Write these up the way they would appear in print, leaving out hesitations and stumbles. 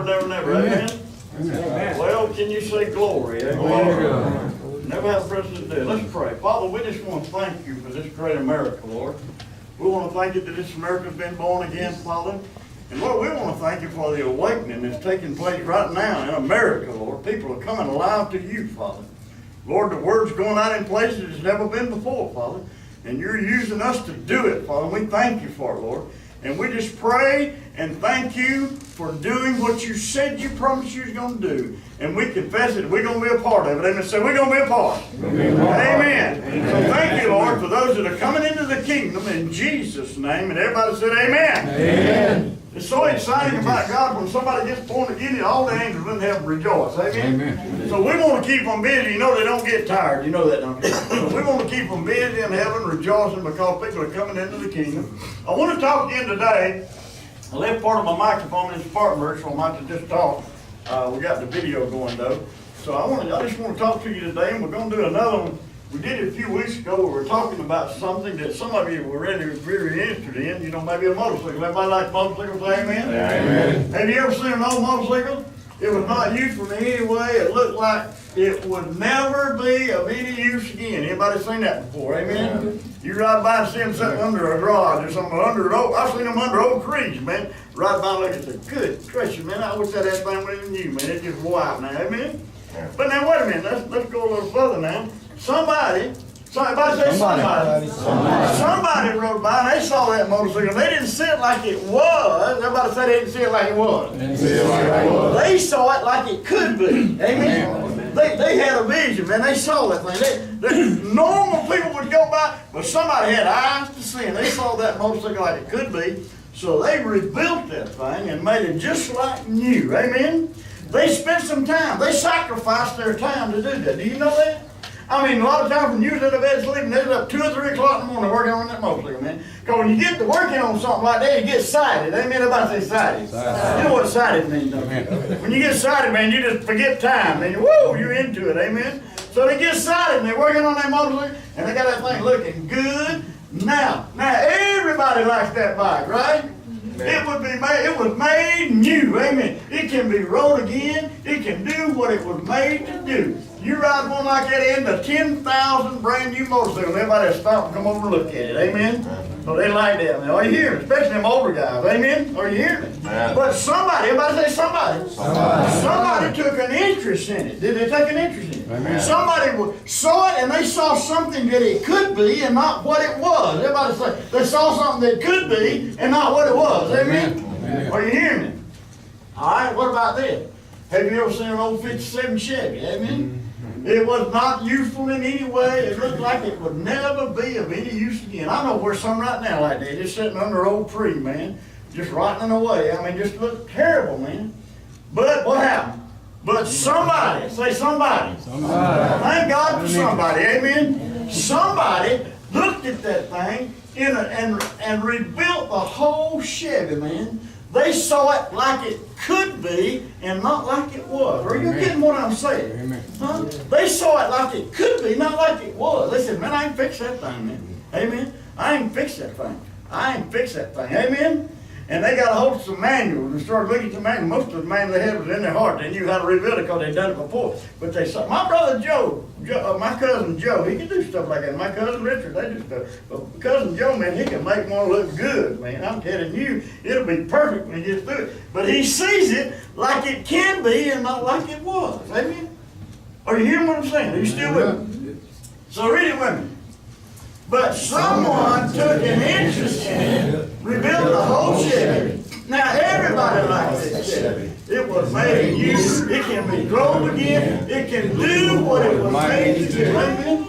never, never. Amen. Amen. Well, can you say glory? Amen. Never have a precedent there. Let's pray. Father, we just want to thank you for this great America, Lord. We want to thank you that this America's been born again, Father. And Lord, we want to thank you for the awakening that's taking place right now in America, Lord. People are coming alive to you, Father. Lord, the word's going out in places it's never been before, Father. And you're using us to do it, Father. We thank you for it, Lord. And we just pray and thank you for doing what you said you promised you was going to do. And we confess it. We're going to be a part of it. Amen. So we're going to be a part. Amen. So thank you, Lord, for those that are coming into the kingdom in Jesus' name. And everybody said amen. Amen. It's so exciting about God when somebody gets born again, all the angels in heaven rejoice. Amen? Amen. So we want to keep them busy. You know they don't get tired. You know that, don't you? So we want to keep them busy in heaven rejoicing because people are coming into the kingdom. I want to talk again today. I left part of my microphone in Spartanburg, so I might have just talk. We got the video going though. So I just want to talk to you today, and we're going to do another one. We did it a few weeks ago. We were talking about something that some of you were really interested in. You know, maybe a motorcycle. Everybody likes motorcycles? Amen? Amen. Have you ever seen an old motorcycle? It was not useful in any way. It looked like it would never be of any use again. Anybody seen that before? Amen? You ride by and see them sitting under a garage or something, under an oak. I've seen them under oak trees, man. Ride by and look and say, good gracious, man, I wish that thing was even new, man. It just wore out now. Amen? But now, wait a minute. Let's go a little further now. Somebody rode by and they saw that motorcycle. They didn't see it like it was. Everybody said they didn't see it like it was. They saw it like it could be. Amen. They had a vision, man. They saw that thing. Normal people would go by, but somebody had eyes to see, and they saw that motorcycle like it could be. So they rebuilt that thing and made it just like new. Amen. They spent some time. They sacrificed their time to do that. Do you know that? I mean, a lot of times when you was in the bed sleeping, they was up 2 or 3 o'clock in the morning working on that motorcycle, man. Because when you get to working on something like that, you get sighted. Amen? Everybody say sighted. You know what sighted means, don't you? When you get sighted, man, you just forget time. And you're into it. Amen? So they get sighted, and they're working on that motorcycle, and they got that thing looking good. Now, everybody likes that bike, right? It was made new. Amen. It can be rode again. It can do what it was made to do. You ride one like that into 10,000 brand new motorcycles. Everybody will stop and come over and look at it. Amen. So they like that. Are you hearing? Especially them older guys. Amen. Are you hearing it? But somebody, everybody say somebody. Somebody took an interest in it. Did they take an interest in it? Amen. Somebody saw it and they saw something that it could be and not what it was. Everybody say they saw something that could be and not what it was. Amen. Amen. Are you hearing it? All right. What about this? Have you ever seen an old 57 Chevy? Amen. It was not useful in any way. It looked like it would never be of any use again. I know where some right now like that, just sitting under an old tree, man, just rotting away. I mean, just looked terrible, man. But what happened? But somebody, say somebody. Thank God for somebody, amen. Somebody looked at that thing and rebuilt the whole Chevy, man. They saw it like it could be and not like it was. Are you getting what I'm saying? Amen. Huh? They saw it like it could be, not like it was. They said, man, I ain't fix that thing, man. Amen. I ain't fix that thing. I ain't fix that thing. Amen. And they got a hold of some manuals and started looking at the manual. Most of the manual they had was in their heart. They knew how to rebuild it because they'd done it before. But they saw, my brother Joe, my cousin Joe, he can do stuff like that. My cousin Richard, they do stuff. But cousin Joe, man, he can make one look good, man. I'm telling you, it'll be perfect when he gets through it. But he sees it like it can be and not like it was. Amen? Are you hearing what I'm saying? Are you still with me? So read it with me. But someone took an interest in it, rebuilt the whole Chevy. Now everybody likes this Chevy. It was made in use. It can be drove again. It can do what it was made to do. Amen?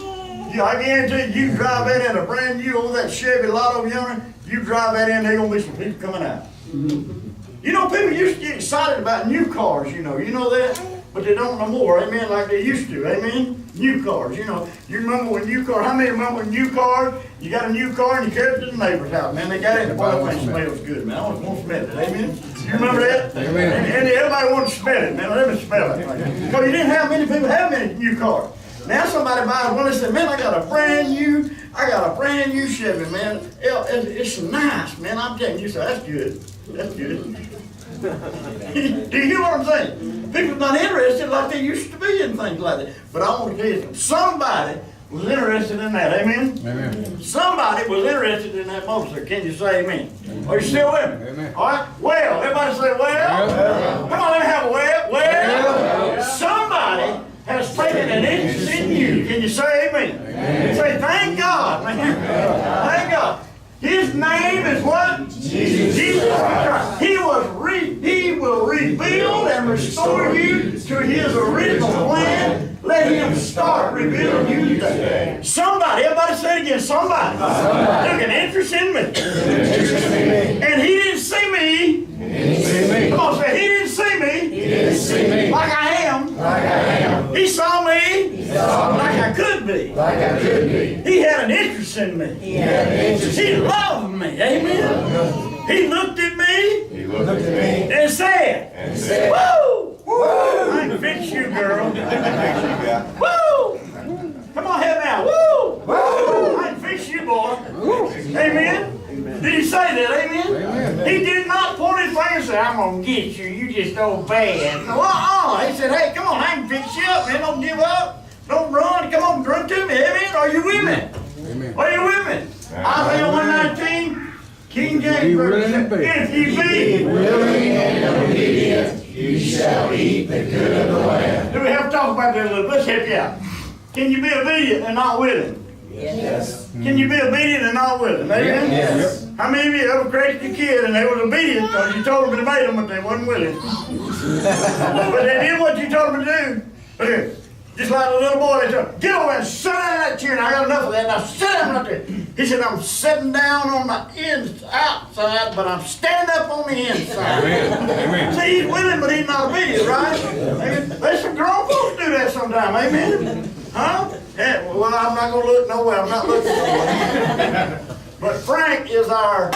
Yeah, I guarantee you drive that in a brand new old that Chevy lot over yonder, you drive that in, there's gonna be some people coming out. You know, people used to get excited about new cars, you know that? But they don't no more, amen, like they used to, amen? New cars, you know. You remember when new cars, how many remember when new cars, you got a new car and you carried it to the neighbor's house, man, they got it and the boy thing smells good, man. I always want to smell it, amen? You remember that? Amen. And everybody wanted to smell it, man. Let me smell it. Because you didn't have many people have many new cars. Now somebody buys one and says, man, I got a brand new Chevy, man. It's nice, man. I'm telling you, so that's good. That's good. Do you hear what I'm saying? People are not interested like they used to be in things like that. But I want to tell you something. Somebody was interested in that. Amen? Amen. Somebody was interested in that motorcycle. Can you say amen? Are you still with me? Amen. All right? Well, everybody say, well. Come on, let me have a well. Well, somebody has taken an interest in you. Can you say amen? Amen. Say, thank God, man. Thank God. His name is what? Jesus Christ. He will rebuild and restore you to his original plan. Let him start rebuilding you today. Somebody, everybody say it again, somebody took an interest in me. And he didn't see me. Come on, say, he didn't see me. Like I am. He saw me like I could be. He had an interest in me. He loved me. Amen. He looked at me and said, woo! I can fix you, girl. Woo! Come on, head now. Woo! I can fix you, boy. Amen. Did he say that? Amen? He did not point his finger and say, I'm going to get you. You just don't bad. No, he said, hey, come on, I can fix you up, man. Don't give up. Don't run. Come on, run to me. Amen. Are you with me? Amen. Are you with me? Isaiah 119, King James Version. If ye be willing and obedient, you shall eat the good of the land. Do we have to talk about that a little? Let's help you out. Can you be obedient and not willing? Yes. Can you be obedient and not willing? Amen? Yes. How many of you ever corrected your kid and they was obedient because you told them to obey them, but they wasn't willing? But they did what you told them to do. But here, just like a little boy, they told him, get over and sit down in that chair. And I got enough of that. Now sit down right there. He said, I'm sitting down on the outside, but I'm standing up on the inside. Amen. See, he's willing, but he's not obedient, right? Amen. There's some grown folks do that sometime. Amen. Huh? Yeah, well, I'm not going to look nowhere. I'm not looking nowhere. But Frank is our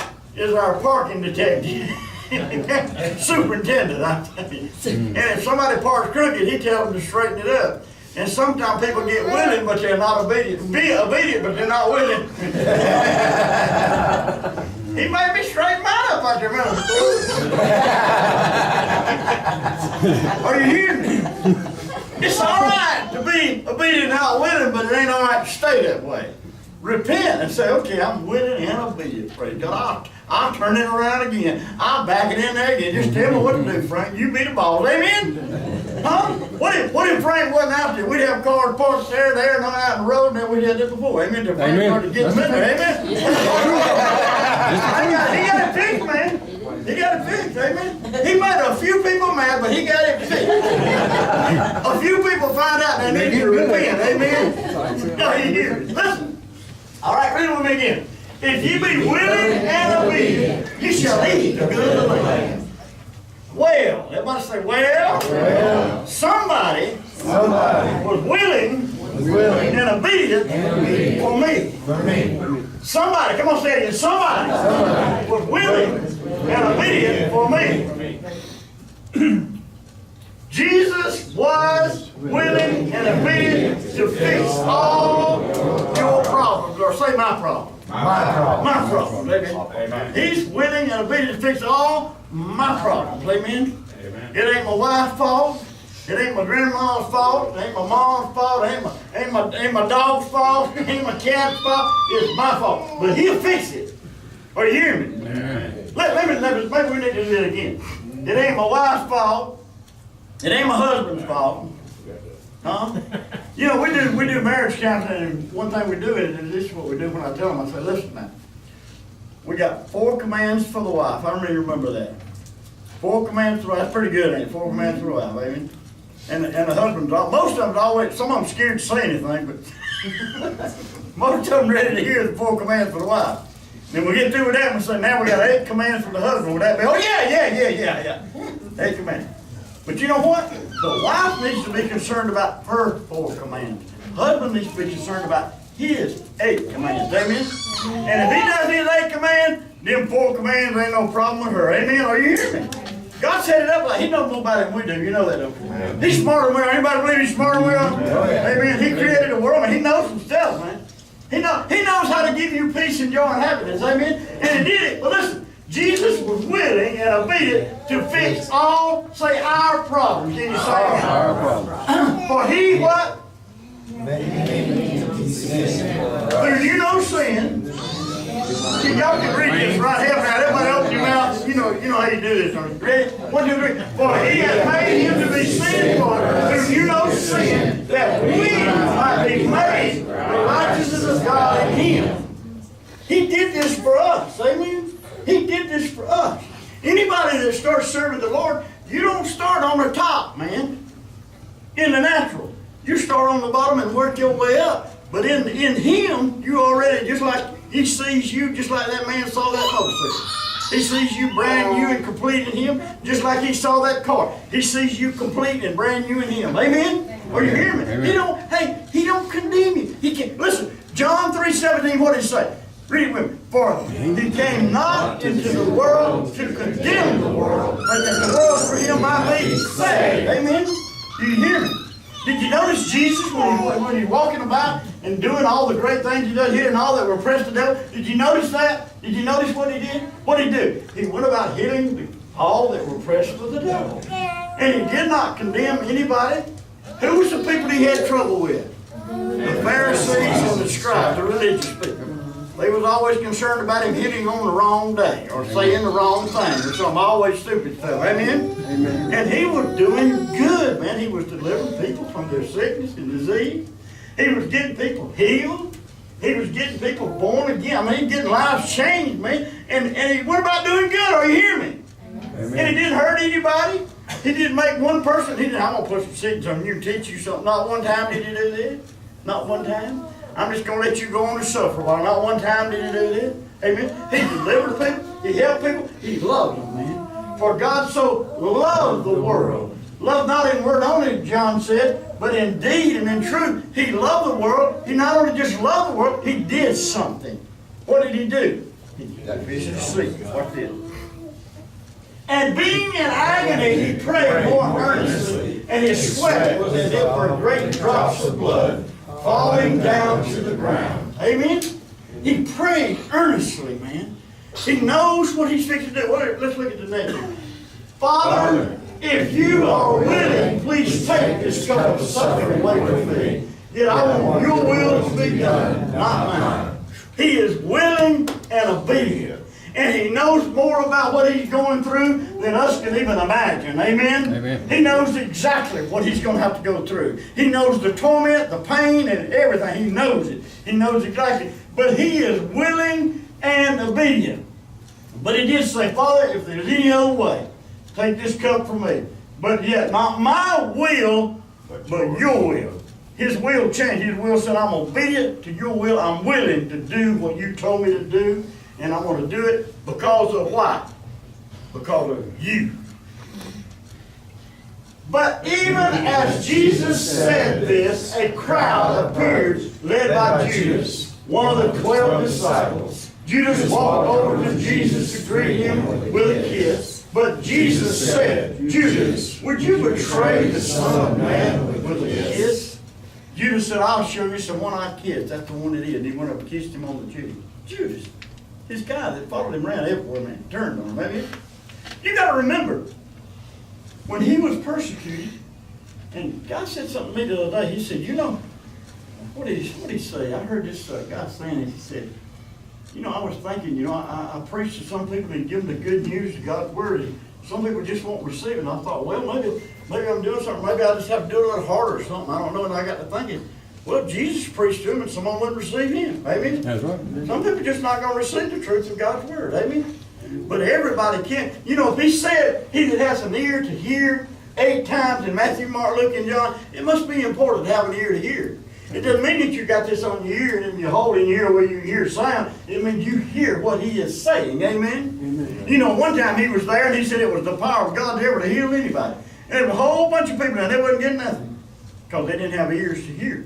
parking detective. Superintendent, I tell you. And if somebody parks crooked, he tells them to straighten it up. And sometimes people get willing, but they're not obedient. Be obedient, but they're not willing. He made me straighten mine up out there, man. Are you hearing me? It's all right to be obedient and not willing, but it ain't all right to stay that way. Repent and say, okay, I'm willing and obedient. Praise God. I'll turn it around again. I'll back it in there again. Just tell me what to do, Frank. You be the boss. Amen? Huh? What if Frank wasn't out there? We'd have cars parked there, and out in the road, and then we had this before. Amen? Till Frank started getting in there. Amen? He got it fixed, man. He got it fixed. Amen? He made a few people mad, but he got it fixed. A few people found out they needed to repent. Amen? No, you hear it. Listen. All right, read it with me again. If you be willing and obedient, you shall eat the good of the land. Well, everybody say, well. Somebody was willing and obedient for me. Somebody, come on, say it again. Somebody was willing and obedient for me. Jesus was willing and obedient to fix all your problems, or say my problem. My problem. Amen. He's willing and obedient to fix all my problems. Amen. It ain't my wife's fault. It ain't my grandma's fault. It ain't my mom's fault. It ain't my dog's fault. It ain't my cat's fault. It's my fault. But he'll fix it. Are you hearing me? Maybe we need to do it again. It ain't my wife's fault. It ain't my husband's fault. Huh? You know, we do marriage counseling, and one thing we do is this is what we do when I tell them. I say, listen now. We got 4 commands for the wife. I really remember that. 4 commands for the wife. That's pretty good, ain't it? 4 commands for the wife, amen? And the husband's most of them always, some of them scared to say anything, but most of them ready to hear the 4 commands for the wife. Then we get through with that and we say, now we got 8 commands for the husband. Would that be, oh yeah. 8 commands. But you know what? The wife needs to be concerned about her 4 commands. Husband needs to be concerned about his 8 commands. Amen? And if he does his 8 commands, them 4 commands ain't no problem with her. Amen? Are you hearing me? God set it up like he knows more about it than we do. You know that, don't you? He's smarter than we are. Anybody believe he's smarter than we are? Amen. He created the world and he knows himself, man. He knows how to give you peace and joy and happiness. Amen? And he did it. But listen, Jesus was willing and obedient to fix all, say, our problems. Can you say that? Our problem. For he what? Through you know sin. See, y'all can read this right here. Now, everybody open your mouth. You know how you do this. Don't you? Ready? 1, 2, 3. For he has made him to be sin for us, through you know sin, that we might be made the righteousness of God in him. He did this for us. Amen? He did this for us. Anybody that starts serving the Lord, you don't start on the top, man. In the natural. You start on the bottom and work your way up. But in him, you already, just like he sees you, just like that man saw that motorcycle. He sees you brand new and complete in him, just like he saw that car. He sees you complete and brand new in him. Amen? Or you hear me? Amen. He don't condemn you. He can listen, John 3:17, what did he say? Read it with me. For he came not into the world to condemn the world, but that the world for him might be saved. Amen? Do you hear me? Did you notice Jesus when he's walking about and doing all the great things he does here and all that were oppressed the devil? Did you notice that? Did you notice what he did? What did he do? He went about healing all that were oppressed of the devil. And he did not condemn anybody. Who was the people he had trouble with? The Pharisees and the scribes, the religious people. They was always concerned about him hitting on the wrong day or saying the wrong thing or something, always stupid stuff. Amen? Amen. And he was doing good, man. He was delivering people from their sickness and disease. He was getting people healed. He was getting people born again. I mean, he was getting lives changed, man. And he went about doing good. Are you hear me? Amen. And he didn't hurt anybody. He didn't make one person. He didn't, I'm going to put some seeds on you and teach you something. Not one time did he do this. Not one time. I'm just going to let you go on and suffer a while. Not one time did he do this. Amen. He delivered people. He helped people. He loved them, man. For God so loved the world. Love not in word only, John said, but in deed and in truth. He loved the world. He not only just loved the world, he did something. What did he do? He got fish in his sleep. Watch this. And being in agony, he prayed more earnestly, and his sweat was as if were great drops of blood falling down to the ground. Amen? He prayed earnestly, man. He knows what he's fixing to do. Let's look at the next one. Father, if you are willing, please take this cup of suffering away from me. Yet I want your will to be done, not mine. He is willing and obedient. And he knows more about what he's going through than us can even imagine. Amen? Amen. He knows exactly what he's going to have to go through. He knows the torment, the pain, and everything. He knows it. He knows exactly. But he is willing and obedient. But he did say, Father, if there's any other way, take this cup from me. But yet, not my will, but your will. His will changed. His will said, I'm obedient to your will. I'm willing to do what you told me to do. And I'm going to do it because of what? Because of you. But even as Jesus said this, a crowd appeared led by Judas, one of the 12 disciples. Judas walked over to Jesus to greet him with a kiss. But Jesus said, Judas, would you betray the Son of Man with a kiss? Judas said, I'll show you someone I kissed. That's the one it is. And he went up and kissed him on the cheek. Judas. This guy that followed him around everywhere, man, turned on him. Maybe you got to remember when he was persecuted, and God said something to me the other day. He said, "You know, what did he say? I heard this guy saying it. He said, you know, I was thinking, you know, I preach to some people and give them the good news of God's word, and some people just won't receive it. And I thought, well, maybe I'm doing something. Maybe I just have to do it a little harder or something. I don't know." And I got to thinking, well, Jesus preached to him and someone wouldn't receive him. Amen? That's right. Some people are just not going to receive the truth of God's word. Amen? But everybody can't. You know, if he said, he that has an ear to hear 8 times in Matthew, Mark, Luke, and John, it must be important to have an ear to hear. It doesn't mean that you got this on your ear and then you hold in your ear where you hear sound. It means you hear what he is saying. Amen? Amen? You know, one time he was there and he said it was the power of God ever to heal anybody. And there was a whole bunch of people and they wasn't getting nothing because they didn't have ears to hear.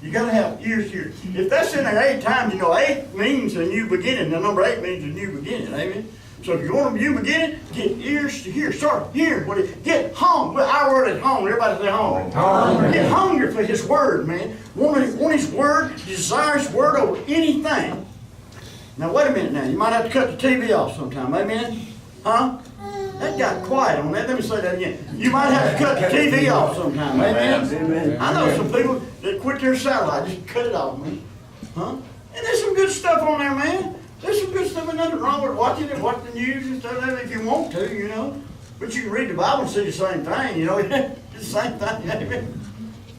You got to have ears to hear. If that's in there 8 times, you know, 8 means a new beginning. The number 8 means a new beginning. Amen? So if you want a new beginning, get ears to hear. Start hearing what it. Get hungry. Our word is hungry. Everybody say hungry. Hungry. Get hungry for his word, man. Want his word, desire his word over anything. Now wait a minute now. You might have to cut the TV off sometime. Amen? Huh? That got quiet on that. Let me say that again. You might have to cut the TV off sometime. Amen? Amen. I know some people that quit their satellite. Just cut it off, man. Huh? And there's some good stuff on there, man. There's some good stuff. There's nothing wrong with watching it, watch the news and stuff like that if you want to, you know. But you can read the Bible and see the same thing, you know. It's the same thing. Amen?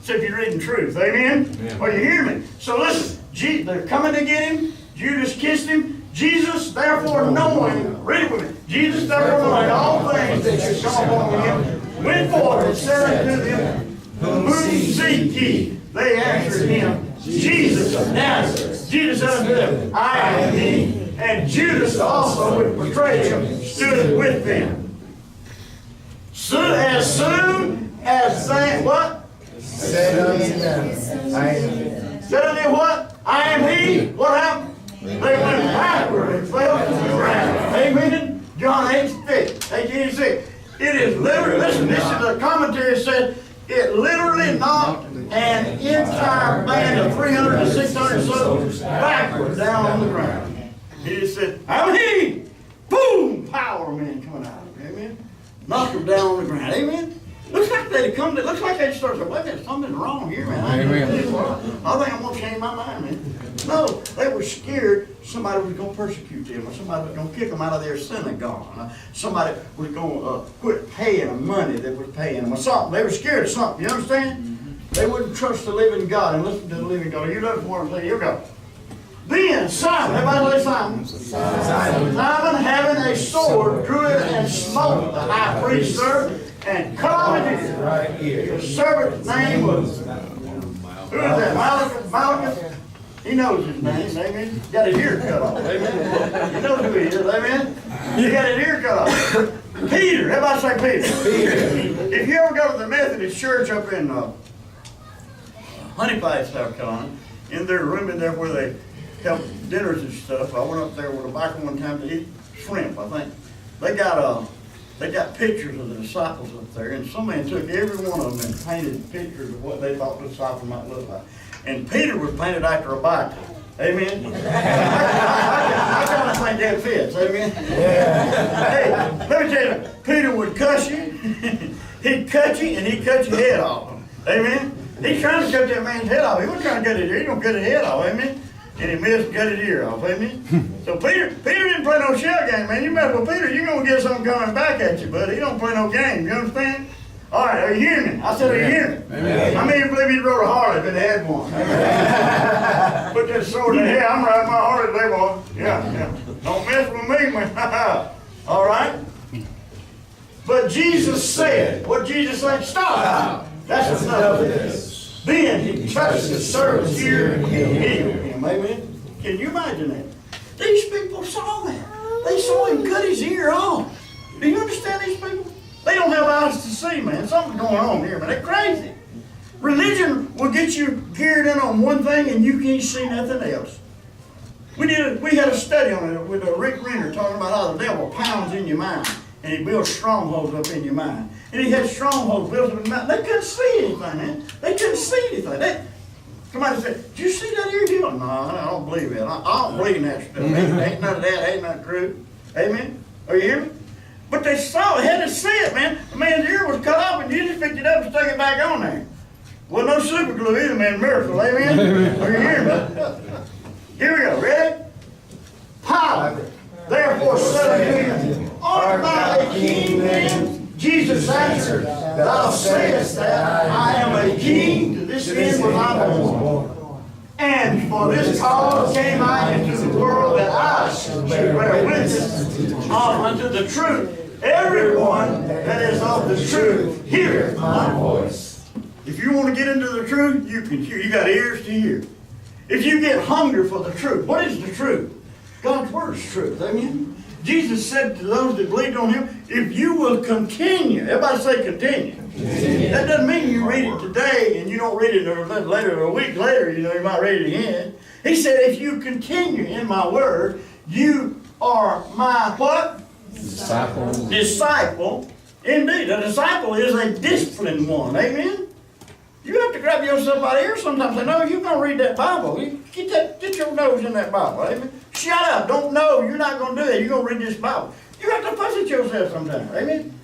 So if you're reading truth. Amen? Are you hear me? So listen. They're coming to get him. Judas kissed him. Jesus, therefore knowing, read it with me. Jesus, therefore knowing all things that should come upon him, went forth and said unto them, Whom seek ye? They answered him, Jesus of Nazareth. Jesus said unto them, I am he. And Judas also, which betrayed him, stood with them. So as soon as they, what? Said unto them, I am he. Said unto them what? I am he. What happened? They went backward and fell to the ground. Amen? John 8:6. It is literally, listen, this is a commentary said, it literally knocked an entire band of 300 to 600 souls backward down on the ground. He just said, I'm he. Boom! Power men coming out. Amen? Knocked them down on the ground. Amen? Looks like they'd come to, looks like they'd start to say, wait a minute, something's wrong here, man. I think I'm going to change my mind, man. No, they were scared somebody was going to persecute them, or somebody was going to kick them out of their synagogue. Somebody was going to quit paying them money that was paying them, or something. They were scared of something, you understand? They wouldn't trust the living God and listen to the living God. Are you looking for him? Say, here we go. Then Simon, everybody say Simon. Simon, having a sword, drew it and smote the high priest, sir, and cut off his ear. Right here. His servant's name was, who is that? Malchus? He knows his name, amen. He got his ear cut off, amen. He knows who he is, amen. He got his ear cut off. Peter, everybody say Peter. Peter. If you ever go to the Methodist church up in Honey Pie, South Carolina, in their room in there where they have dinners and stuff, I went up there with a bike one time to eat shrimp, I think. They got pictures of the disciples up there, and somebody took every one of them and painted pictures of what they thought the disciples might look like. And Peter was painted after a bike. Amen? I kind of think that fits. Amen? Yeah. Hey, let me tell you, Peter would cuss you. He'd cut you, and he'd cut your head off. Amen? He's trying to cut that man's head off. He wasn't trying to cut his ear. He's going to cut his head off. Amen? And he missed and cut his ear off. Amen? So Peter didn't play no shell game, man. You mess with Peter, you're going to get something coming back at you, buddy. He don't play no game. You understand? All right, are you hearing me? I said, are you hearing me? Amen. How many of you believe he rode a Harley if it had one? Amen. Put that sword in the head. I'm riding my Harley today, boy. Yeah. Don't mess with me, man. All right? But Jesus said, what Jesus said? Stop. That's enough of this. Then he touched the servant's ear and healed him. Amen? Can you imagine that? These people saw that. They saw him cut his ear off. Do you understand these people? They don't have eyes to see, man. Something's going on here, man. They're crazy. Religion will get you geared in on one thing and you can't see nothing else. We had a study on it with Rick Renner talking about how the devil pounds in your mind and he builds strongholds up in your mind. And he had strongholds built up in your mind. They couldn't see anything, man. They couldn't see anything. Somebody said, did you see that ear healing? No, I don't believe it. I don't believe in that stuff. Ain't none of that. Ain't nothing true. Amen? Are you hearing me? But they saw it, had to see it, man. The man's ear was cut off and Jesus picked it up and stuck it back on there. Well, no super glue either, man. Miracle, amen? Are you hearing me? Here we go, ready? Pilate, therefore said unto him, art thou a king then? Jesus answered, thou sayest that I am a king, to this end was I born. And for this cause came I into the world that I should bear witness unto the truth. Everyone that is of the truth heareth my voice. If you want to get into the truth, you can hear. You got ears to hear. If you get hunger for the truth, what is the truth? God's word is truth. Amen. Jesus said to those that believed on him, if you will continue, everybody say continue. That doesn't mean you read it today and you don't read it later, or a week later, you might read it again. He said, if you continue in my word, you are my what? Disciple. Indeed, a disciple is a disciplined one. Amen? You have to grab yourself by the ear sometimes and say, no, you're going to read that Bible. Get your nose in that Bible. Amen. Shut up. Don't know. You're not going to do that. You're going to read this Bible. You have to fuss at yourself sometimes. Amen.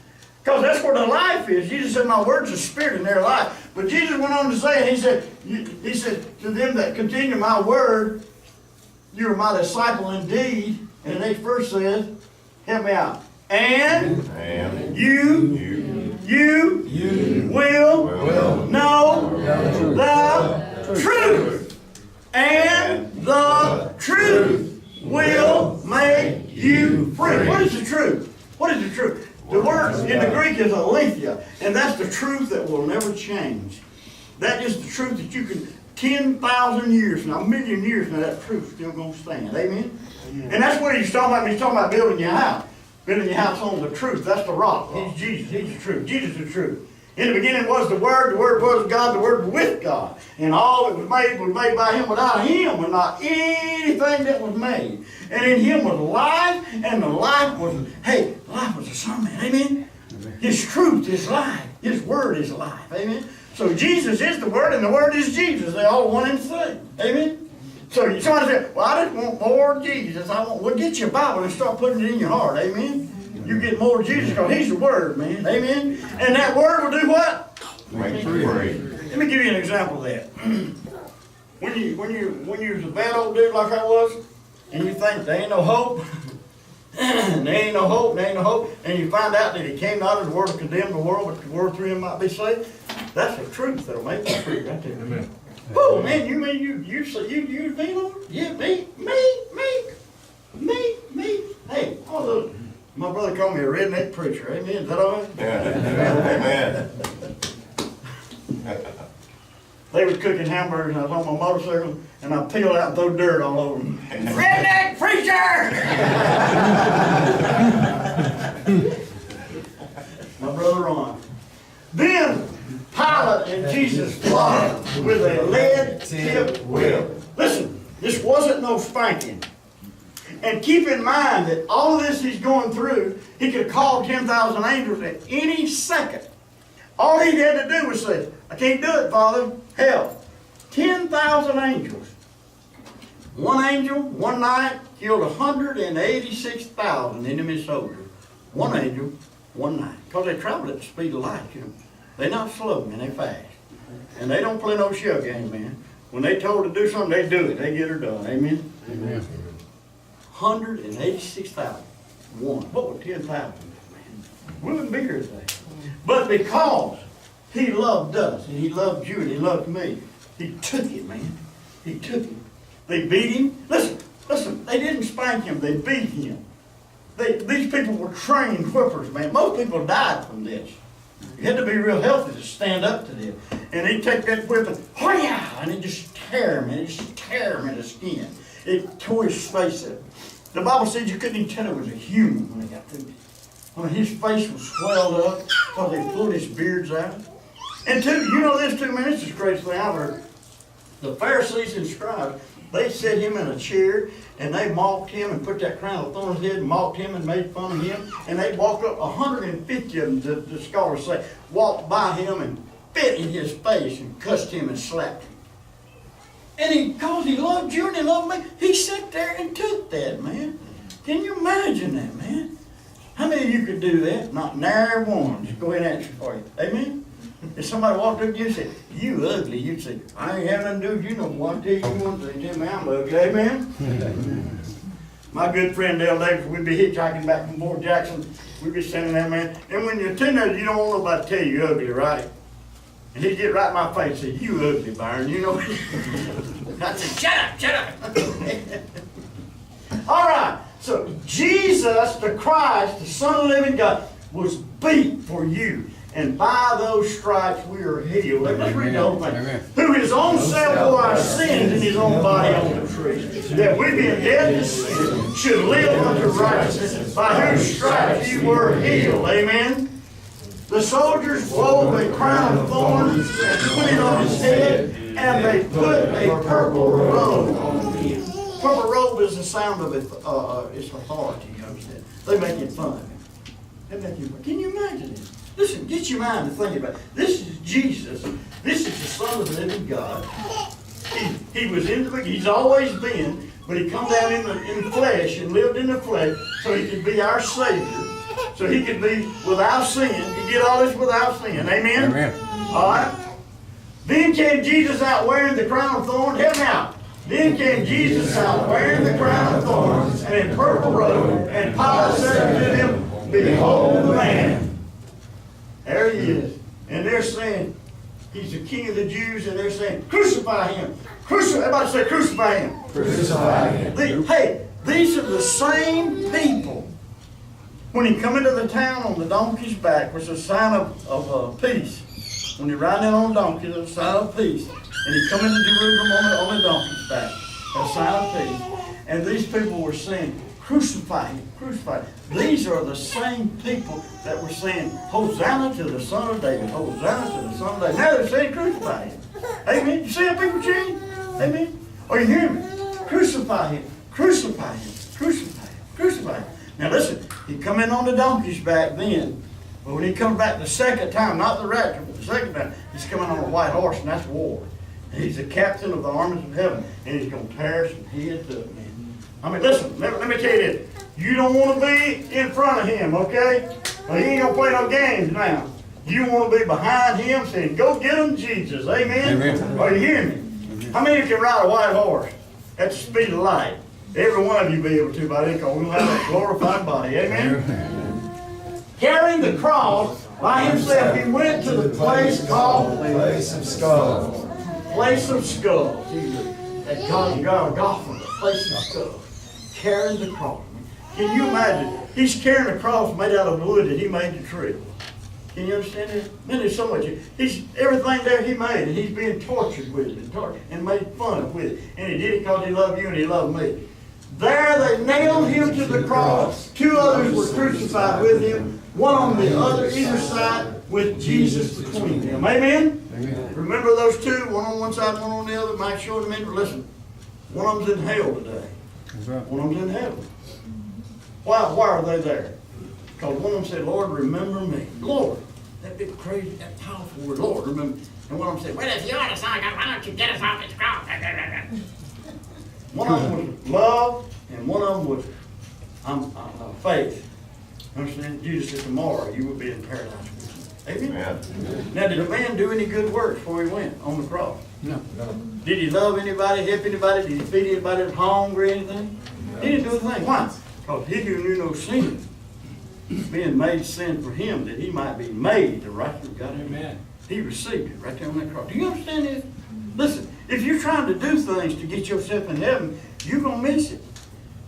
Because that's where the life is. Jesus said, my words are spirit in their life. But Jesus went on to say, he said, to them that continue my word, you are my disciple indeed. And the next verse says, help me out. And you will know the truth. And the truth will make you free. What is the truth? What is the truth? The word in the Greek is aletheia, and that's the truth that will never change. That is the truth that you can, 10,000 years now, a million years now, that truth's still going to stand. Amen? And that's what he's talking about. He's talking about building your house. Building your house on the truth. That's the rock. He's Jesus. He's the truth. Jesus is the truth. In the beginning was the Word was God, the Word was with God. And all that was made by Him. Without Him was not anything that was made. And in Him was life, and the life was, life was the Son of Man. Amen? His truth is life. His Word is life. Amen? So Jesus is the Word, and the Word is Jesus. They're all one and the same. Amen? So somebody said, well, I just want more Jesus. Well, get your Bible and start putting it in your heart. Amen? You get more Jesus because He's the Word, man. Amen? And that Word will do what? Make you free. Let me give you an example of that. When you was a bad old dude like I was, and you think there ain't no hope, and there ain't no hope, and you find out that He came out of the world to condemn the world, but the world through Him might be saved, that's the truth that'll make you free right there. Amen. Oh man, you mean you me, Lord? Yeah, me. Hey, look, my brother called me a redneck preacher. Amen. Is that all right? Yeah. Amen. They was cooking hamburgers, and I was on my motorcycle, and I peeled out and threw dirt all over them. Redneck preacher! My brother Ron. Then Pilate and Jesus flogged with a lead-tipped whip. Listen, this wasn't no spanking. And keep in mind that all of this he's going through, he could have called 10,000 angels at any second. All he had to do was say, I can't do it, Father. Hell, 10,000 angels. One angel, one night, killed 186,000 enemy soldiers. One angel, one night. Because they traveled at the speed of light, you know. They're not slow, man, they fast. And they don't play no shell game, man. When they told to do something, they do it. They get her done. Amen? Amen. 186,000. One. What was 10,000, man? We wouldn't be here today. But because He loved us, and He loved you, and He loved me, He took it, man. He took it. They beat Him. Listen, they didn't spank Him, they beat Him. These people were trained whippers, man. Most people died from this. You had to be real healthy to stand up to them. And he'd take that whip and, and he'd just tear him, and he'd just tear him in the skin. It tore his face up. The Bible says you couldn't even tell it was a human when they got through it. I mean, his face was swelled up because they pulled his beards out. And you know this too, man, this is the greatest thing I've heard. The Pharisees and scribes, they set him in a chair, and they mocked him and put that crown of thorns on his head and mocked him and made fun of him. And they walked up, 150 of them, the scholars say, walked by him and spit in his face and cussed him and slapped him. And because he loved you and he loved me, he sat there and took that, man. Can you imagine that, man? How many of you could do that? Not nary one. Just go ahead and answer for you. Amen? If somebody walked up to you and said, you ugly, you'd say, I ain't having nothing to do with you no more. I tell you one thing, tell me I'm ugly. Amen? My good friend Dale Davis, we'd be hitchhiking back from Fort Jackson. We'd be standing there, man. And when you're a teenager, you don't want nobody to tell you you're ugly, right? And he'd get right in my face and say, you ugly, Byron, you know. I said, shut up. All right, so Jesus, the Christ, the Son of the living God, was beat for you. And by those stripes we are healed. Let's read the whole thing. Who his own self bore our sins in his own body on the tree, that we being dead to sin should live unto righteousness, by whose stripes you were healed. Amen. The soldiers wove a crown of thorns and put it on his head, and they put a purple robe on him. Purple robe is the sound of its authority, you understand? They make it fun of him. They make it fun. Can you imagine it? Listen, get your mind to thinking about it. This is Jesus. This is the Son of the living God. He was in the, he's always been, but he come down in the flesh and lived in the flesh so he could be our Savior. So he could be without sin. He did all this without sin. Amen? Amen. All right? Then came Jesus out wearing the crown of thorns. Help me out. Then came Jesus out wearing the crown of thorns and a purple robe. And Pilate said to him, behold the man. There he is. And they're saying, he's the King of the Jews. And they're saying, crucify him. Crucify. Everybody say, crucify him. Crucify him. Hey, these are the same people. When he come into the town on the donkey's back, was a sign of peace. When he riding in on a donkey, there's a sign of peace. And he come into Jerusalem on the donkey's back, a sign of peace. And these people were saying, crucify him, crucify him. These are the same people that were saying, Hosanna to the Son of David, Hosanna to the Son of David. Now they're saying, crucify him. Amen. You see how people change? Amen. Are you hearing me? Crucify him, crucify him, crucify him, crucify him. Now listen, he come in on the donkey's back then. But when he comes back the second time, not the rapture, but the second time, he's coming on a white horse, and that's war. And he's the captain of the armies of heaven, and he's going to tear some heads up, man. I mean, listen, let me tell you this. You don't want to be in front of him, okay? Well, he ain't going to play no games now. You want to be behind him saying, go get him, Jesus. Amen? Amen. Are you hearing me? How many can ride a white horse at the speed of light? Every one of you be able to by then, because we'll have that glorified body. Amen? Carrying the cross by himself, he went to the place called The place of skulls. Place of Skulls. That Golgotha, the place of skulls. Carrying the cross. Can you imagine? He's carrying a cross made out of wood that he made the tree. Can you understand that? Man, there's so much. He's everything there he made, and he's being tortured with it and made fun of with it. And he did it because he loved you and he loved me. There they nailed him to the cross. Two others were crucified with him, one on the other, either side, with Jesus between them. Amen? Amen. Remember those two, one on one side, one on the other. Mike showed them in. Listen, one of them's in hell today. That's right. One of them's in heaven. Why are they there? Because one of them said, Lord, remember me. Lord, that big crazy, that powerful word, Lord, remember me. And one of them said, well, if you're the Son of God, why don't you get us off this cross? One of them was love, and one of them was faith. Understand? Jesus said, tomorrow you will be in paradise with me. Amen? Now, did a man do any good works before he went on the cross? No. Did he love anybody, help anybody? Did he feed anybody that's hungry or anything? He didn't do a thing. Why? Because he who knew no sin, being made sin for him, that he might be made the righteousness of God. Amen. He received it right there on that cross. Do you understand this? Listen, if you're trying to do things to get yourself in heaven, you're going to miss it.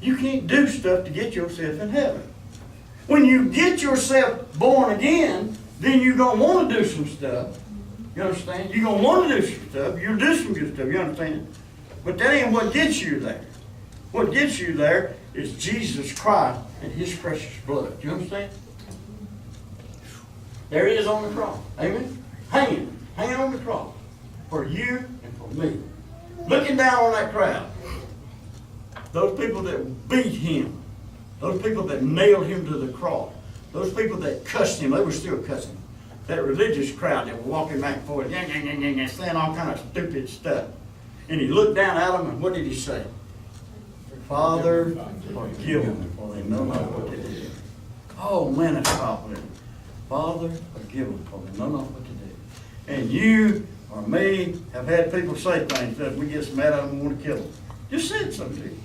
You can't do stuff to get yourself in heaven. When you get yourself born again, then you're going to want to do some stuff. You understand? You're going to want to do some stuff. You'll do some good stuff. You understand? But that ain't what gets you there. What gets you there is Jesus Christ and his precious blood. Do you understand? There he is on the cross. Amen? Hanging on the cross for you and for me. Looking down on that crowd. Those people that beat him. Those people that nailed him to the cross. Those people that cussed him, they were still cussing. That religious crowd that were walking back and forth, saying all kind of stupid stuff. And he looked down at them, and what did he say? Father, forgive them, for they know not what they do. Oh man, that's powerful. Father, forgive them, for they know not what they do. And you or me have had people say things that we get mad at them and want to kill them. Just said something to you.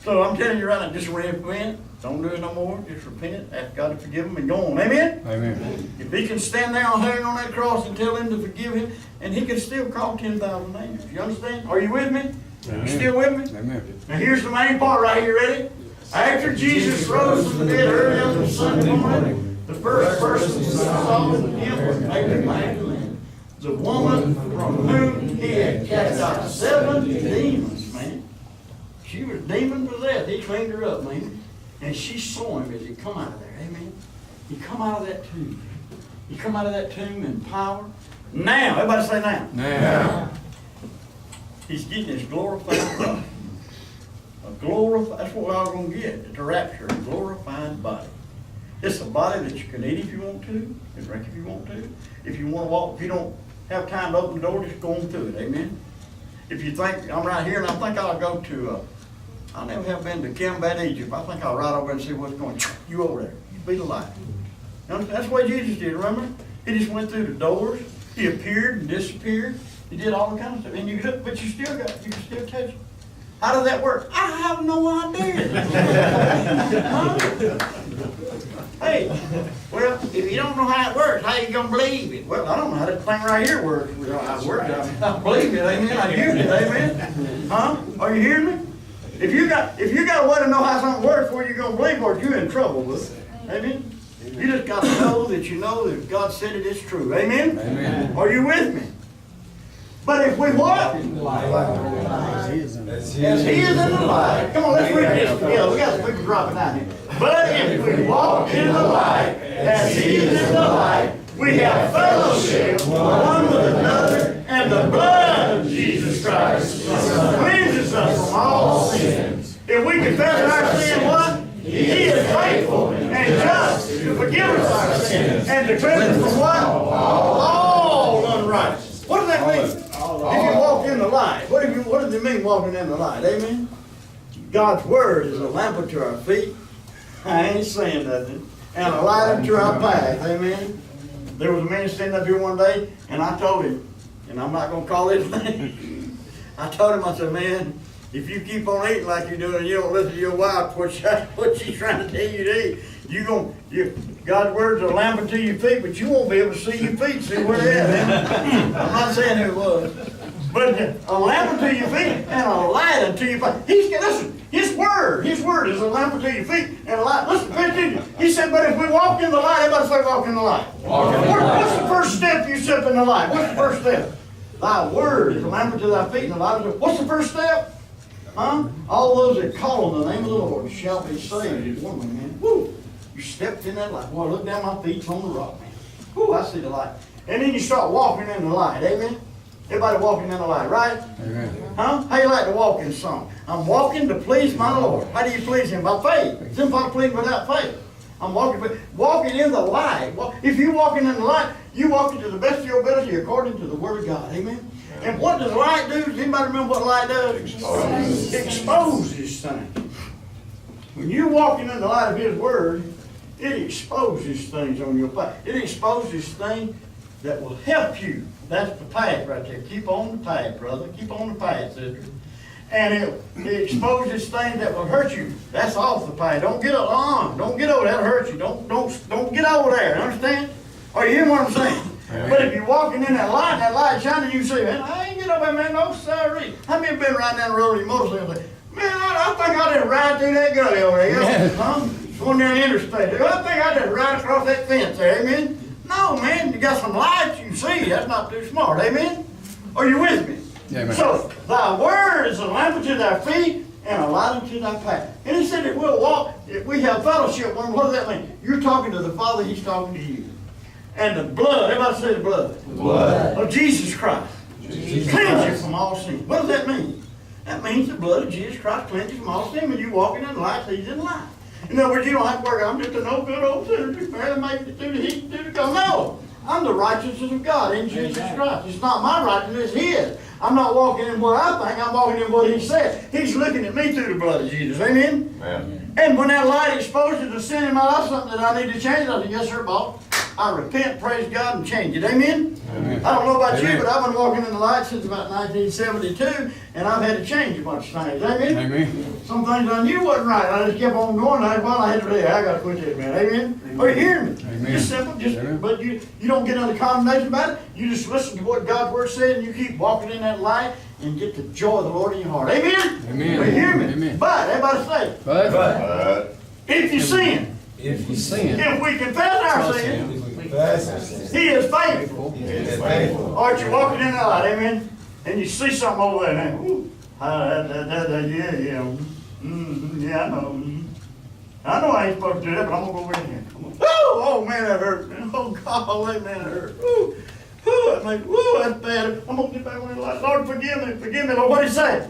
So I'm telling you right now, just repent. Don't do it no more. Just repent. Ask God to forgive him and go on. Amen? Amen. If he can stand there hanging on that cross and tell him to forgive him, and he can still call 10,000 angels. You understand? Are you with me? Amen. You still with me? Amen. Now here's the main part right here. Ready? After Jesus rose from the dead early on the Sunday morning, the first person who saw him was Mary Magdalene, the woman from whom he had cast out 7 demons, man. She was demon possessed. He cleaned her up, man. And she saw him as he come out of there. Amen. He come out of that tomb. He come out of that tomb in power. Now, everybody say now. Now. He's getting his glorified body. A glorified, that's what I was going to get at the rapture, a glorified body. It's a body that you can eat if you want to, and drink if you want to. If you want to walk, if you don't have time to open the door, just go on through it, amen? If you think, I'm right here and I think I'll go to, I never have been to Kimbat, Egypt. I think I'll ride over and see what's going on. You over there, you be the light. That's what Jesus did, remember? He just went through the doors, he appeared and disappeared. He did all the kind of stuff, and you could, but you can still touch it. How does that work? I have no idea. Huh? Hey, well, if you don't know how it works, how you gonna believe it? Well, I don't know how that thing right here works. We don't know how it works. I believe it, amen. I hear it, amen. Huh? Are you hearing me? If you got a way to know how something works before you're gonna believe it, you're in trouble with it. Amen. You just got to know that God said it is true. Amen? Amen. Are you with me? But if we walk in the light, as He is in the light. Come on, let's read this together. We can drop it down here. But if we walk in the light, as He is in the light, we have fellowship one with another, and the blood of Jesus Christ cleanses us from all sins. If we confess our sin, what? He is faithful and just to forgive us our sins and to cleanse us from what? All unrighteousness. What does that mean? If you walk in the light, what does it mean walking in the light? Amen? God's word is a lamp unto our feet. I ain't saying nothing. And a light unto our path. Amen? There was a man standing up here one day, and I told him, and I'm not going to call his name. I told him, I said, man, if you keep on eating like you're doing and you don't listen to your wife, what she's trying to tell you to eat, God's words are a lamp unto your feet, but you won't be able to see your feet, see where they're at. I'm not saying who it was. But a lamp unto your feet and a light unto your feet. Listen, His word is a lamp unto your feet and a light. Listen, pay attention. He said, but if we walk in the light, everybody say walk in the light. What's the first step you step in the light? What's the first step? Thy word is a lamp unto thy feet and a light unto. What's the first step? Huh? All those that call on the name of the Lord shall be saved. Is one way, man. Woo! You stepped in that light. Boy, look down my feet, it's on the rock, man. Woo! I see the light. And then you start walking in the light. Amen? Everybody walking in the light, right? Amen. Huh? How you like to walk in song? I'm walking to please my Lord. How do you please Him? By faith. It's impossible to please without faith. I'm walking in the light. If you're walking in the light, you walking to the best of your ability according to the Word of God. Amen? And what does light do? Does anybody remember what light does? Exposes things. When you're walking in the light of His Word, it exposes things on your path. It exposes things that will help you. That's the path right there. Keep on the path, brother. Keep on the path, sister. And it exposes things that will hurt you. That's off the path. Don't get along. Don't get over there. That'll hurt you. Don't get over there. Understand? Are you hearing what I'm saying? Amen. But if you're walking in that light shining, you see, man, I ain't get over there, man. No, sorry. How many have been riding down the road in your motorcycle and say, man, I think I just ride through that gully over there. Yes. Huh? Going down the interstate. I think I just ride across that fence there. Amen? No, man. You got some lights you can see. That's not too smart. Amen? Are you with me? Amen. So, thy word is a lamp unto thy feet and a light unto thy path. And He said that we'll walk, if we have fellowship with Him. What does that mean? You're talking to the Father, He's talking to you. And the blood, everybody say the blood of Jesus Christ cleanses you from all sin. What does that mean? That means the blood of Jesus Christ cleanses you from all sin when you're walking in the light, so He's in the light. In other words, you don't have to worry, I'm just a no good old sinner, too bad to make it through the heat, through the cold. No, I'm the righteousness of God in Jesus Christ. It's not my righteousness, it's His. I'm not walking in what I think, I'm walking in what He said. He's looking at me through the blood of Jesus. Amen? Amen. And when that light exposes the sin in my life, something that I need to change, I say, yes, sir, boss. I repent, praise God, and change it. Amen? Amen. I don't know about you, but I've been walking in the light since about 1972, and I've had to change a bunch of things. Amen? Amen. Some things I knew wasn't right. I just kept on going. I had to say, I got to quit this, man. Amen? Amen. Are you hearing me? Amen. Just simple. But you don't get under condemnation about it. You just listen to what God's Word said, and you keep walking in that light and get the joy of the Lord in your heart. Amen? Amen. Are you hearing me? Amen. But, everybody say, but if you sin, if we confess our sin, He is faithful. Aren't you walking in that light, amen? And you see something over there, man. Yeah, I know. I know I ain't supposed to do that, but I'm going to go over in here. Oh, man, that hurt. Oh, God, man, that hurt. That's bad. I'm going to get back on the light. Lord, forgive me, Lord. What did He say?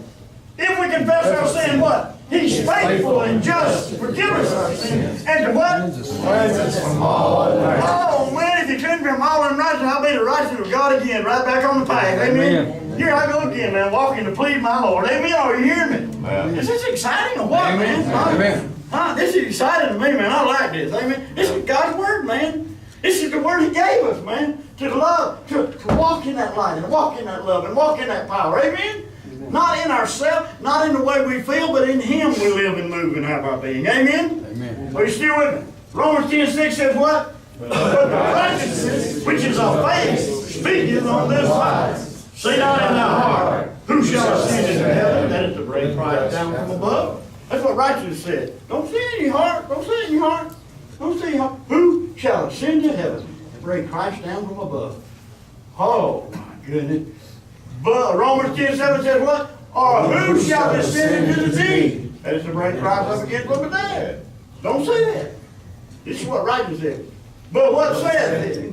If we confess our sin, what? He's faithful and just to forgive us our sins. And to what? Cleanse us from all unrighteousness. Oh man, if you cleanse me from all unrighteousness, I'll be the righteousness of God again, right back on the path. Amen. Here I go again, man, walking to please my Lord. Amen. Are you hearing me? Is this exciting or what, man? Amen. Huh? This is exciting to me, man. I like this. Amen. This is God's word, man. This is the word He gave us, man. To love, to walk in that light and walk in that love and walk in that power. Amen. Not in ourselves, not in the way we feel, but in Him we live and move and have our being. Amen? Amen. Are you still with me? Romans 10:6 says what? But the righteousness which is of faith speaketh on this wise. Say not in thy heart, who shall ascend into heaven? That is the great prize down from above. That's what righteousness said. Don't say it in your heart. Don't say it in your heart. Don't say in your heart. Who shall ascend to heaven and bring Christ down from above? Oh, my goodness. But Romans 10:7 says what? Or who shall descend into the deep? That is to bring Christ up again from the dead. Don't say that. This is what righteousness is. But what says it?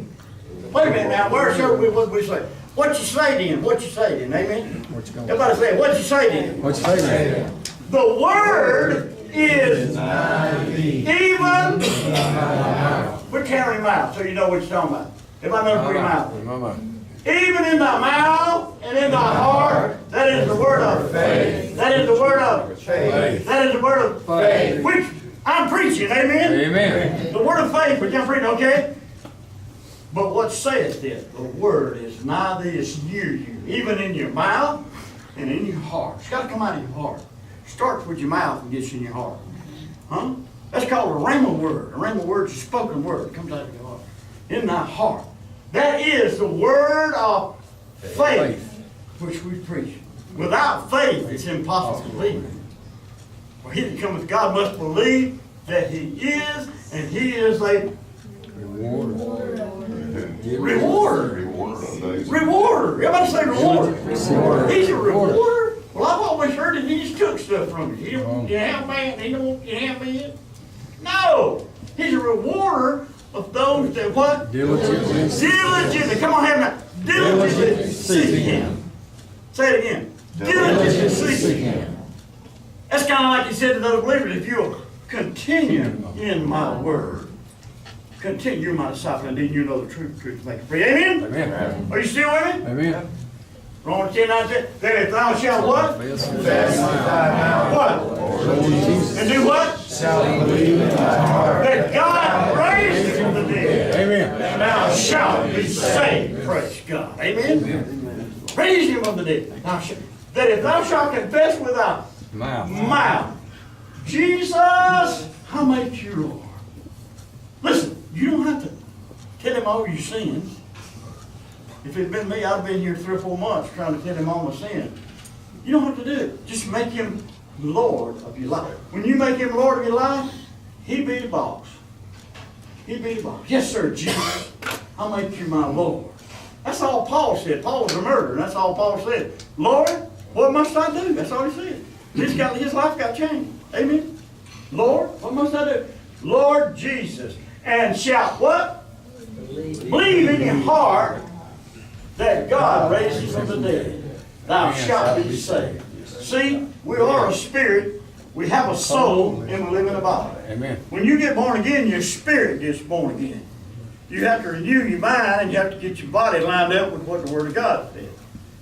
Wait a minute now. Where shall we say? What you say then? What you say then? Amen? Everybody say, what you say then? What you say then? The word is even. We're counting them out so you know what you're talking about. Everybody knows where your mouth is. Even in thy mouth and in thy heart, that is the word of faith. That is the word of faith. That is the word of faith. Which I'm preaching, amen? Amen. The word of faith, which I'm preaching, okay? But what saith this? The word is nigh thee, is near you, even in your mouth and in your heart. It's got to come out of your heart. Starts with your mouth and gets in your heart. Huh? That's called a rhema word. A rhema word is a spoken word. It comes out of your heart. In thy heart. That is the word of faith, which we preach. Without faith, it's impossible to believe. For he that cometh to God must believe that He is, and He is a rewarder. Rewarder. Everybody say rewarder. He's a rewarder. Well, I've always heard that He just took stuff from you. You have man, He don't want you to have me. No. He's a rewarder of those that what? Diligently. Come on, have that. Diligently seek Him. Say it again. Diligently seek Him. That's kind of like He said to those believers, if you'll continue in my word, continue my disciple, indeed you know the truth, truth make you free. Amen? Amen. Are you still with me? Amen. Romans 10:9 says, that if thou shalt what? Confess with thy mouth. What? And do what? Shall believe in thy heart. That God raised Him from the dead. Amen. Thou shalt be saved. Praise God. Amen? Raise Him from the dead. That if thou shalt confess with thy mouth, Jesus, how make you Lord. Listen, you don't have to tell Him all your sins. If it had been me, I'd have been here 3 or 4 months trying to tell Him all my sins. You don't have to do it. Just make Him Lord of your life. When you make Him Lord of your life, He be the boss. He be the boss. Yes, sir, Jesus, I'll make you my Lord. That's all Paul said. Paul was a murderer, and that's all Paul said. Lord, what must I do? That's all he said. His life got changed. Amen? Lord, what must I do? Lord Jesus. And shalt what? Believe in your heart that God raised Him from the dead. Thou shalt be saved. See, we are a spirit, we have a soul, and we live in a body. Amen. When you get born again, your spirit gets born again. You have to renew your mind, and you have to get your body lined up with what the Word of God says.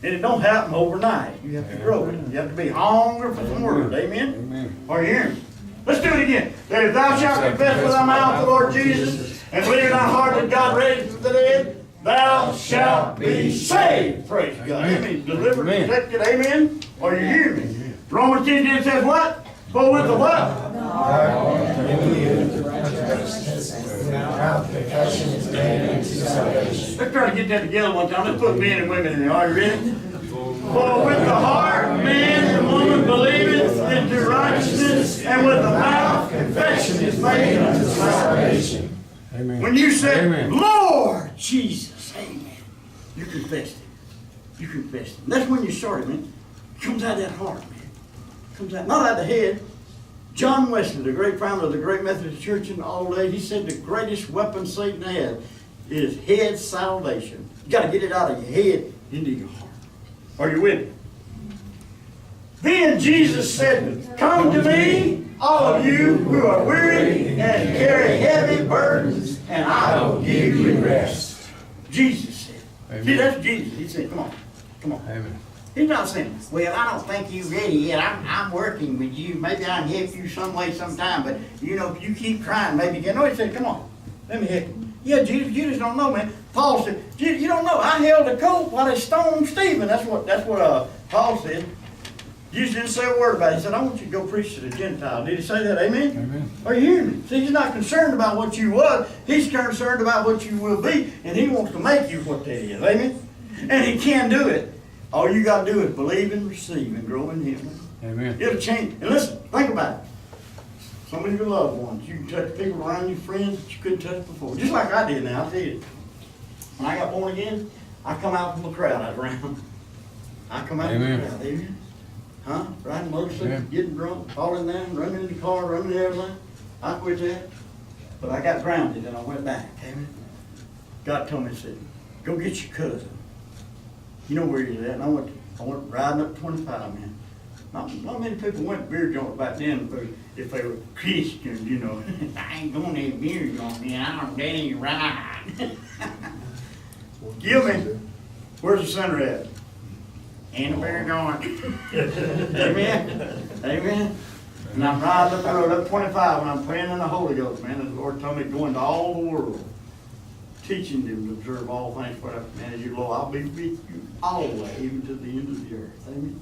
And it don't happen overnight. You have to grow it. You have to be hungry for some Word. Amen? Amen. Are you hearing me? Let's do it again. That if thou shalt confess with thy mouth the Lord Jesus, and believe in thy heart that God raised Him from the dead, thou shalt be saved. Praise God. Amen. Delivered, protected. Amen. Are you hearing me? Romans 10:10 says what? Go with the what? Let's try to get that together one time. Let's put men and women in there. Are you ready? For with the heart man and woman believeth into righteousness, and with the mouth confession is made unto salvation. Amen. When you say, Amen. Lord Jesus, amen, you confessed it. You confessed it. And that's when you started, man. It comes out of that heart, man. It comes out, not out of the head. John Wesley, the great founder of the great Methodist Church in the old days, he said the greatest weapon Satan has is head salvation. You got to get it out of your head into your heart. Are you with me? Then Jesus said, come to me, all of you who are weary and carry heavy burdens, and I will give you rest. Jesus said. Amen. See, that's Jesus. He said, come on, come on. Amen. He's not saying, well, I don't think you're ready yet. I'm working with you. Maybe I can help you some way sometime, but you know, if you keep trying, maybe you can. No, he said, come on, let me help you. Yeah, Jesus, you just don't know, man. Paul said, you don't know. I held the coat while they stoned Stephen. That's what Paul said. Jesus didn't say a word about it. He said, I want you to go preach to the Gentiles. Did he say that? Amen? Amen. Are you hearing me? See, he's not concerned about what you was. He's concerned about what you will be, and he wants to make you what that is. Amen? And he can do it. All you got to do is believe and receive and grow in him. Amen. It'll change. And listen, think about it. Some of your loved ones, you can touch people around you, friends that you couldn't touch before. Just like I did now, I tell you. When I got born again, I come out from the crowd I was around. I come out Amen. from the crowd. Amen. Huh? Riding motorcycles, Amen. getting drunk, falling down, running in the car, running everything. I quit that. But I got grounded and I went back. Amen. God told me, he said, go get your cousin. You know where he's at. And I went riding up 25, man. Not many people went to beer joints back then if they were Christians, you know. I ain't going to that beer joint, man. I don't, that ain't right. Give me, where's the center at? Ain't a beer joint. Amen. Amen. And I'm riding up the road, up 25, and I'm praying in the Holy Ghost, man. And the Lord told me to go into all the world, teaching them to observe all things whatever commanded you, Lord. I'll be with you always, even to the end of the earth. Amen.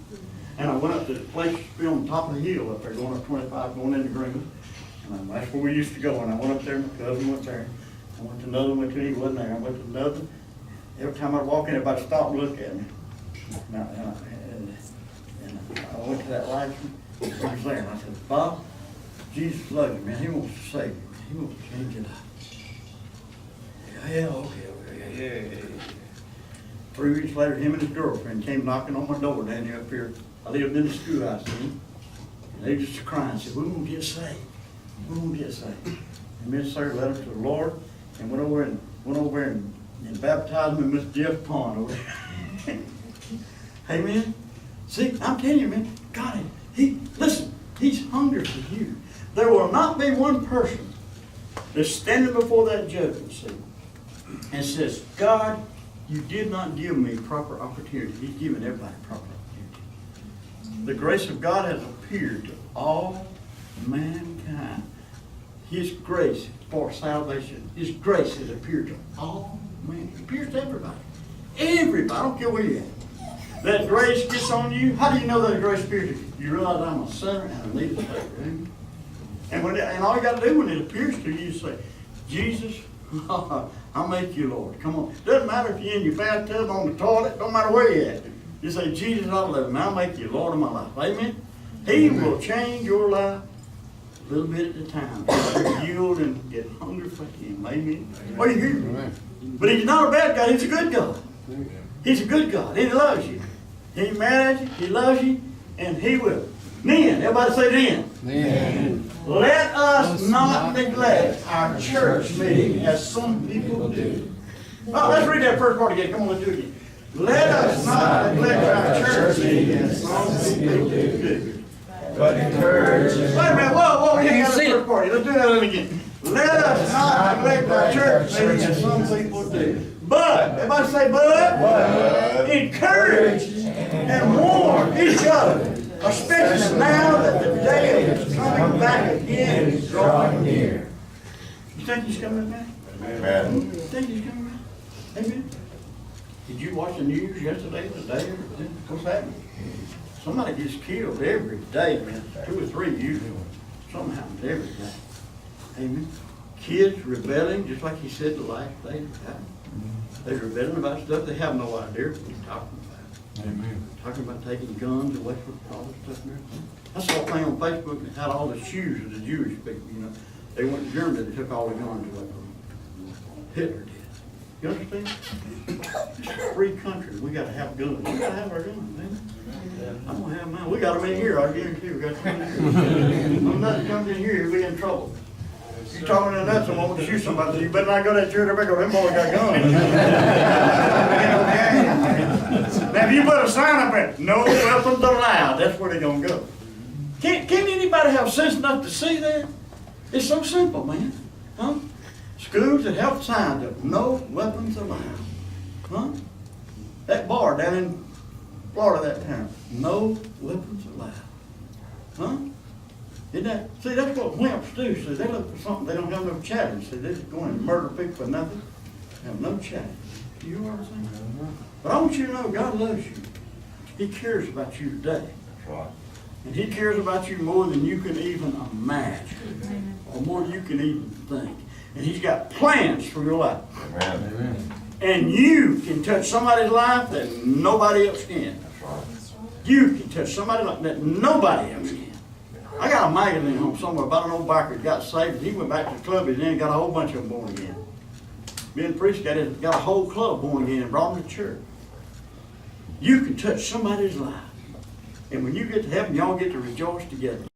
And I went up to the place on the top of the hill up there, going up 25, going into Greenwood. And that's where we used to go. And I went up there, my cousin went there. I went to another one, went to he wasn't there. I went to another. Every time I'd walk in, everybody stopped and look at me. And I went to that last one. He was there. And I said, Bob, Jesus loves you, man. He wants to save you. He wants to change your life. Yeah, okay. 3 weeks later, him and his girlfriend came knocking on my door down here up here. I lived in the schoolhouse then. And they just crying and said, we're going to get saved. We're going to get saved. And Miss Sarah led them to the Lord and went over and baptized them in Miss Jeff Pond over there. Amen. See, I'm telling you, man, God, listen, he's hungry for you. There will not be one person that's standing before that judgment seat and says, God, you did not give me proper opportunity. He's given everybody proper opportunity. The grace of God has appeared to all mankind. His grace for salvation. His grace has appeared to all mankind. It appears to everybody. Everybody. I don't care where you're at. That grace gets on you. How do you know that grace appears to you? You realize I'm a sinner and I need a Savior. Amen? And all you got to do when it appears to you is say, Jesus, I'll make you Lord. Come on. Doesn't matter if you're in your bathtub, on the toilet, don't matter where you're at. You say, Jesus, I love him. I'll make you Lord of my life. Amen? He will change your life a little bit at a time. Yield and get hungry for him. Amen? What do you hear? But he's not a bad God. He's a good God. He's a good God. He loves you. He ain't mad at you. He loves you. And he will. Then, everybody say then. Then. Let us not neglect our church meeting as some people do. Oh, let's read that first part again. Come on, let's do it again. Let us not neglect our church meeting as some people do. But encourage. Wait a minute, whoa, you got the first part. Let's do that again. Let us not neglect our church meeting as some people do. But, everybody say but, encourage and warn each other. Especially now that the day is coming back again is drawing near. You think he's coming back? Amen. You think he's coming back? Amen. Did you watch the news yesterday, today? What's happening? Somebody gets killed every day, man. 2 or 3 usually. Something happens every day. Amen. Kids rebelling, just like he said the last day. They're rebelling about stuff they have no idea what he's talking about. Amen. Talking about taking guns away from all this stuff and everything. I saw a thing on Facebook that had all the shoes of the Jewish people, you know. They went to Germany, they took all the guns away from them. Hitler did. You understand? It's a free country. We gotta have guns. We gotta have our guns, man. I'm gonna have mine. We got them in here, I guarantee we got them in here. When nothing comes in here, you'll be in trouble. You talking to nuts and want to shoot somebody, so you better not go to that church, everybody go, them boys got guns. Now, if you put a sign up there, no weapons allowed, that's where they're gonna go. Can't anybody have sense enough to see that? It's so simple, man. Huh? Schools that have signs of no weapons allowed. Huh? That bar down in Florida that time, no weapons allowed. Huh? Isn't that, see, that's what wimps do. See, they look for something, they don't have no challenge. See, they just go in and murder people for nothing. Have no challenge. You know what I'm saying? But I want you to know God loves you. He cares about you today. That's right. And He cares about you more than you can even imagine. Or more than you can even think. And He's got plans for your life. Amen. And you can touch somebody's life that nobody else can. That's right. You can touch somebody's life that nobody else can. I got a magazine home somewhere about an old biker that got saved. And he went back to the club and then got a whole bunch of them born again. Me and the priest got a whole club born again and brought them to church. You can touch somebody's life. And when you get to heaven, y'all get to rejoice together.